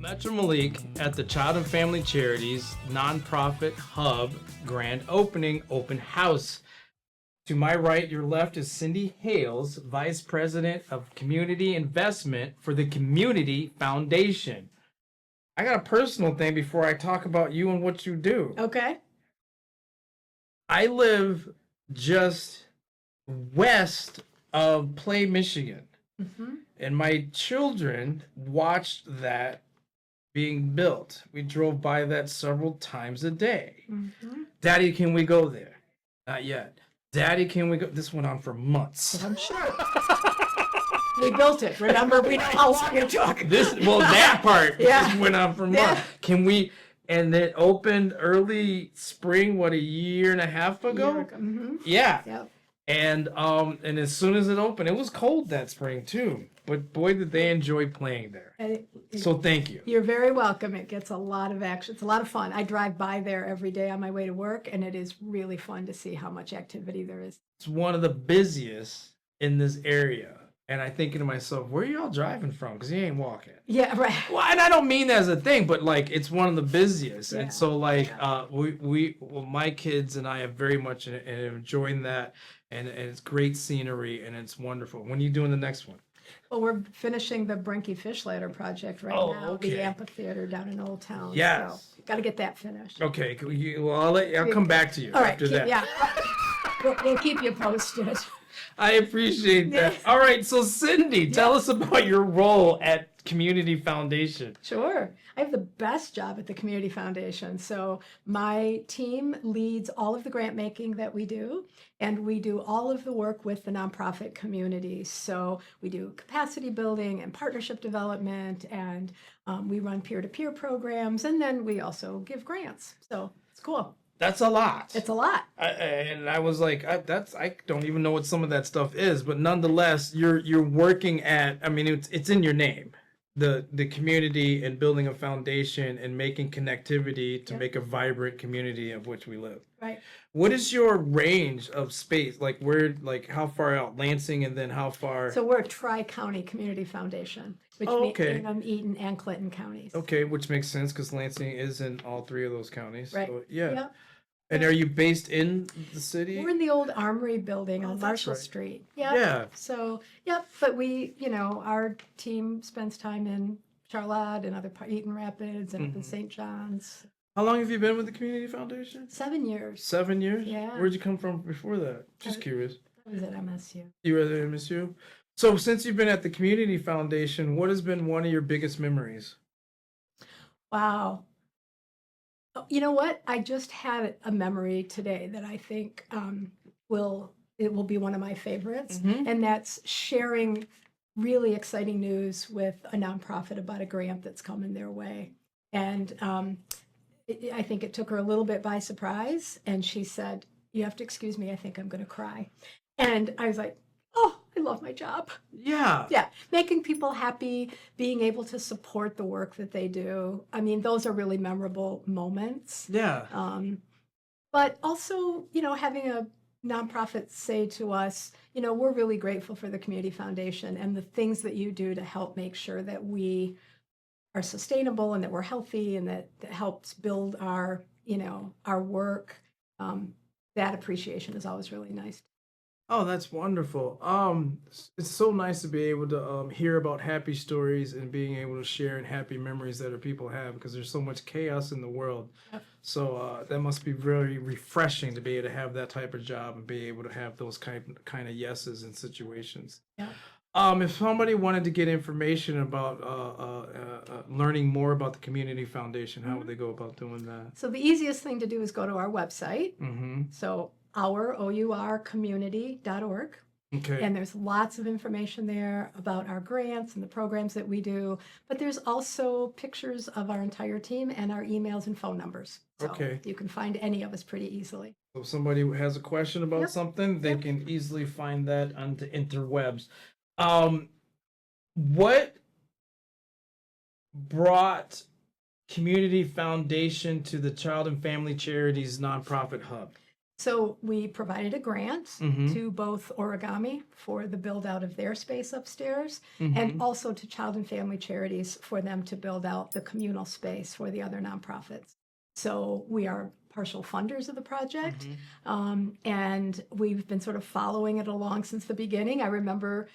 met Melik at the Child and Family Charities nonprofit hub grand opening open house. To my right, your left is Cindy Hales, Vice President of Community Investment for the Community Foundation. I got a personal thing before I talk about you and what you do. Okay. I live just west of Play, Michigan. Mm-hmm. And my children watched that being built. We drove by that several times a day. Mm-hmm. Daddy, can we go there? Not yet. Daddy, can we go? This went on for months. I'm sure. We built it. Remember, we know how long it took. That part Yeah. went on for months. Yeah. Can we? And it opened early spring, what, a year and a half ago? Mm-hmm. Yeah. Yep. And as soon as it opened, it was cold that spring too. But boy, did they enjoy playing there. So thank you. You're very welcome. It gets a lot of action. It's a lot of fun. I drive by there every day on my way to work, and it is really fun to see how much activity there is. It's one of the busiest in this area. And I'm thinking to myself, where are y'all driving from? Because you ain't walking. Yeah, right. Well, and I don't mean that as a thing, but like it's one of the busiest. Yeah. And so like my kids and I have very much enjoying that, and it's great scenery and it's wonderful. When are you doing the next one? Well, we're finishing the Brinky Fish Ladder project right now. Okay. The amphitheater down in Old Town. Yes. So, got to get that finished. Okay. I'll come back to you All right. after that. Yeah. We'll keep you posted. I appreciate that. All right, so Cindy, tell us about your role at Community Foundation. Sure. I have the best job at the Community Foundation. So my team leads all of the grant making that we do, and we do all of the work with the nonprofit community. So we do capacity building and partnership development, and we run peer-to-peer programs, and then we also give grants. So it's cool. That's a lot. It's a lot. And I was like, I don't even know what some of that stuff is, but nonetheless, you're working at. I mean, it's in your name, the community and building a foundation and making connectivity to make a vibrant community of which we live. Right. What is your range of space? Like how far out? Lansing, and then how far? So we're a tri-county community foundation, which means Ingham, Eaton, and Clinton counties. Okay, which makes sense because Lansing is in all three of those counties. Right. So, yeah. Yep. And are you based in the city? We're in the old Armory building on that's Marshall right. Street. Yeah. Yeah. So, but we, our team spends time in Charlotte and Eaton Rapids and up in St. John's. How long have you been with the Community Foundation? 7 years. 7 years? Yeah. Where'd you come from before that? Just curious. I was at MSU. You were at MSU? So since you've been at the Community Foundation, what has been one of your biggest memories? Wow. You know what? I just had a memory today that I think will be one of my favorites, and that's sharing really exciting news with a nonprofit about a grant that's coming their way. And I think it took her a little bit by surprise, and she said, "You have to excuse me, I think I'm going to cry." And I was like, "Oh, I love my job." Yeah. Yeah, making people happy, being able to support the work that they do. I mean, those are really memorable moments. Yeah. But also, having a nonprofit say to us, we're really grateful for the Community Foundation and the things that you do to help make sure that we are sustainable and that we're healthy, and that helps build our, our work. That appreciation is always really nice. Oh, that's wonderful. It's so nice to be able to hear about happy stories and being able to share in happy memories that our people have, because there's so much chaos in the world. Yep. So that must be very refreshing to be able to have that type of job and be able to have those kind of yeses in situations. Yeah. If somebody wanted to get information about learning more about the Community Foundation, how would they go about doing that? So the easiest thing to do is go to our website. Mm-hmm. So community.org. Okay. And there's lots of information there about our grants and the programs that we do. But there's also pictures of our entire team and our emails and phone numbers. So you can find any of us pretty easily. So if somebody has a question about something, they can easily find that on the interwebs. What brought Community Foundation to the Child and Family Charities nonprofit hub? So we provided a grant Mm-hmm. to both Origami for the build out of their space upstairs Mm-hmm. and also to Child and Family Charities for them to build out the communal space for the other nonprofits. So we are partial funders of the project, and we've been sort of following it along since the beginning. I remember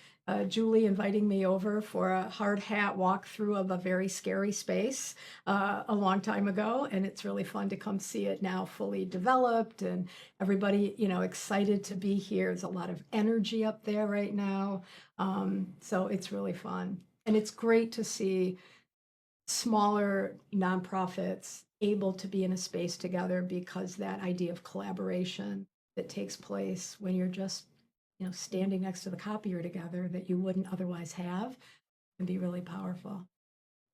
Julie inviting me over for a hard hat walkthrough of a very scary space a long time ago, and it's really fun to come see it now fully developed and everybody, excited to be here. There's a lot of energy up there right now, so it's really fun, and it's great to see smaller nonprofits able to be in a space together because that idea of collaboration that takes place when you're just standing next to the copier together that you wouldn't otherwise have can be really powerful.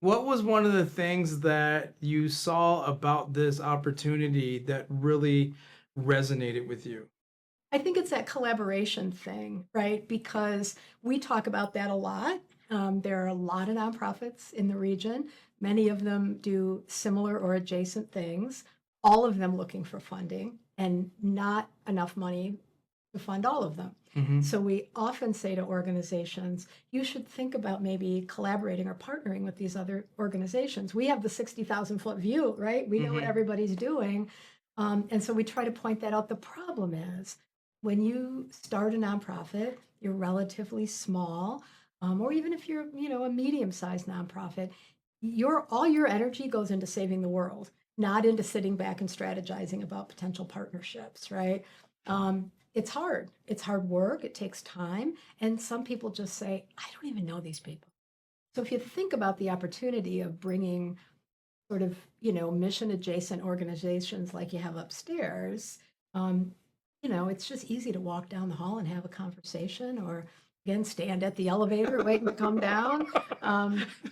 What was one of the things that you saw about this opportunity that really resonated with you? I think it's that collaboration thing, right? Because we talk about that a lot. There are a lot of nonprofits in the region. Many of them do similar or adjacent things, all of them looking for funding and not enough money to fund all of them. Mm-hmm. So we often say to organizations, you should think about maybe collaborating or partnering with these other organizations. We have the 60,000-foot view, right? We know what everybody's doing. And so we try to point that out. The problem is when you start a nonprofit, you're relatively small, or even if you're, a medium-sized nonprofit, all your energy goes into saving the world, not into sitting back and strategizing about potential partnerships, right? It's hard. It's hard work. It takes time. And some people just say, I don't even know these people. So if you think about the opportunity of bringing sort of, mission adjacent organizations like you have upstairs, it's just easy to walk down the hall and have a conversation or again, stand at the elevator, waiting to come down.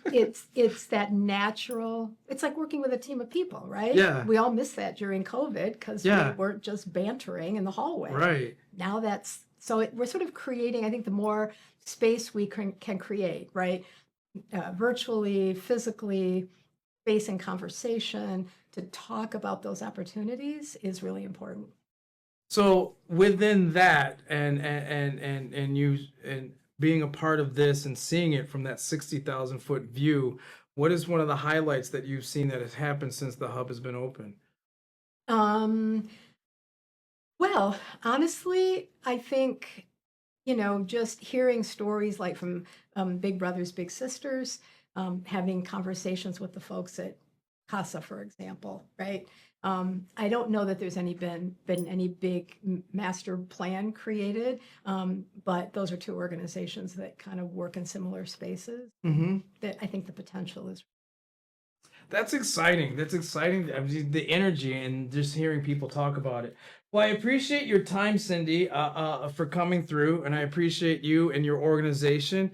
It's that natural, it's like working with a team of people, right? Yeah. We all missed that during COVID because we weren't just bantering in the hallway. Right. Now we're sort of creating, I think the more space we can create, right? Virtually, physically, space and conversation to talk about those opportunities is really important. So within that and you and being a part of this and seeing it from that 60,000-foot view, what is one of the highlights that you've seen that has happened since the hub has been open? Well, honestly, I think, just hearing stories like from Big Brothers, Big Sisters, having conversations with the folks at CASA, for example, right? I don't know that there's been any big master plan created, but those are two organizations that kind of work in similar spaces. That I think the potential is. That's exciting. That's exciting. I mean, the energy and just hearing people talk about it. Well, I appreciate your time, Cindy, for coming through, and I appreciate you and your organization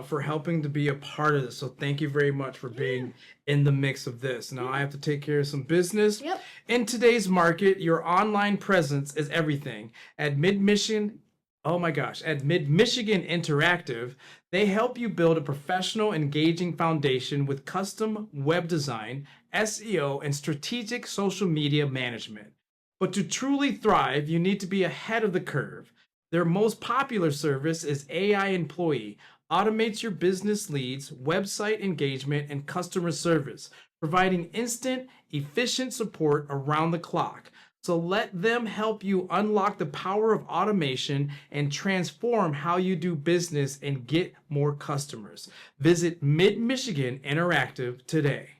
for helping to be a part of this. So thank you very much for being in the mix of this. Now I have to take care of some business. Yep. In today's market, your online presence is everything. At Mid-Michigan, oh my gosh, at Mid-Michigan Interactive, they help you build a professional, engaging foundation with custom web design, SEO, and strategic social media management. But to truly thrive, you need to be ahead of the curve. Their most popular service is AI Employee, automates your business leads, website engagement, and customer service, providing instant, efficient support around the clock. So let them help you unlock the power of automation and transform how you do business and get more customers. Visit Mid-Michigan Interactive today.